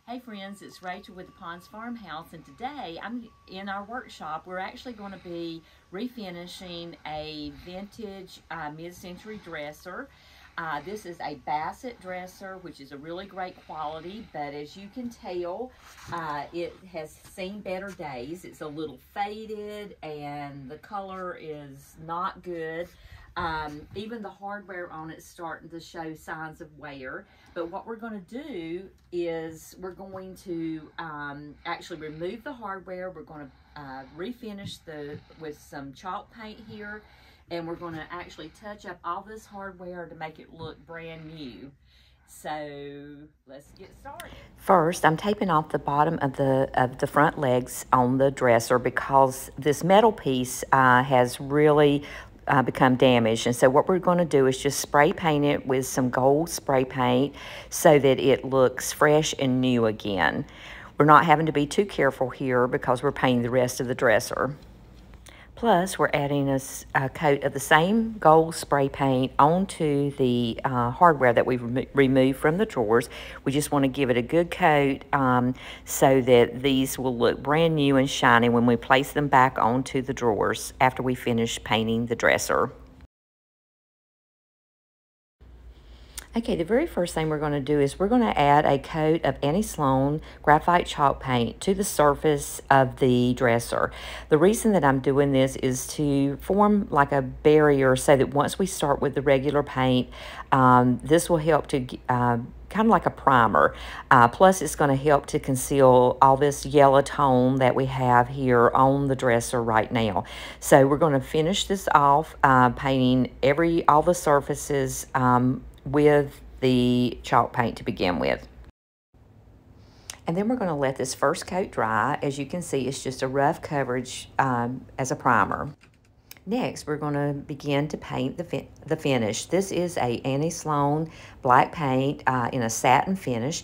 Hey friends, it's Rachel with the Ponds Farmhouse, and today I'm in our workshop. We're actually going to be refinishing a vintage mid-century dresser. This is a Bassett dresser, which is a really great quality, but as you can tell, it has seen better days. It's a little faded and the color is not good. Even the hardware on it's starting to show signs of wear. But what we're going to do is we're going to actually remove the hardware. We're going to refinish with some chalk paint here, and we're going to actually touch up all this hardware to make it look brand new. So let's get started. First, I'm taping off the bottom of the front legs on the dresser because this metal piece has really become damaged, and so what we're going to do is just spray paint it with some gold spray paint so that it looks fresh and new again. We're not having to be too careful here because we're painting the rest of the dresser. Plus, we're adding a coat of the same gold spray paint onto the hardware that we've removed from the drawers. We just want to give it a good coat so that these will look brand new and shiny when we place them back onto the drawers after we finish painting the dresser. Okay, the very first thing we're going to do is we're going to add a coat of anti-Sloan graphite chalk paint to the surface of the dresser. The reason that I'm doing this is to form like a barrier so that once we start with the regular paint, this will help to kind of like a primer. Plus, it's going to help to conceal all this yellow tone that we have here on the dresser right now. So we're going to finish this off painting all the surfaces with the chalk paint to begin with. And then we're going to let this first coat dry. As you can see, it's just a rough coverage as a primer. Next, we're going to begin to paint the finish. This is a anti-Sloan black paint in a satin finish.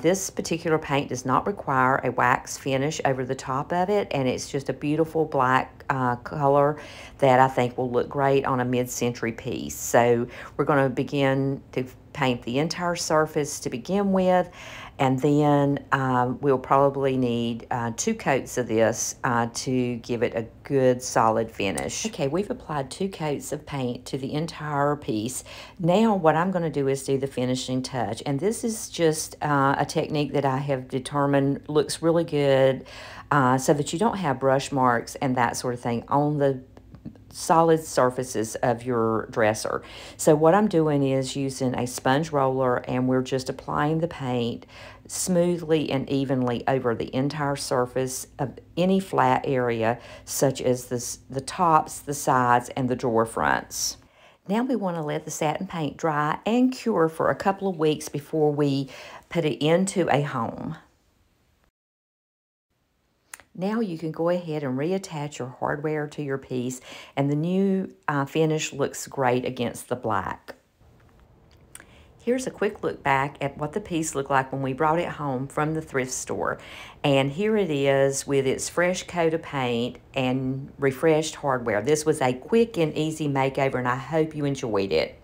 This particular paint does not require a wax finish over the top of it, and it's just a beautiful black color that I think will look great on a mid-century piece. So we're going to begin to paint the entire surface to begin with, and then we'll probably need 2 coats of this to give it a good solid finish. Okay, we've applied 2 coats of paint to the entire piece. Now what I'm going to do is do the finishing touch, and this is just a technique that I have determined looks really good so that you don't have brush marks and that sort of thing on the solid surfaces of your dresser. So what I'm doing is using a sponge roller, and we're just applying the paint smoothly and evenly over the entire surface of any flat area, such as the tops, the sides, and the drawer fronts. Now we want to let the satin paint dry and cure for a couple of weeks before we put it into a home. Now you can go ahead and reattach your hardware to your piece, and the new finish looks great against the black. Here's a quick look back at what the piece looked like when we brought it home from the thrift store. And here it is with its fresh coat of paint and refreshed hardware. This was a quick and easy makeover, and I hope you enjoyed it.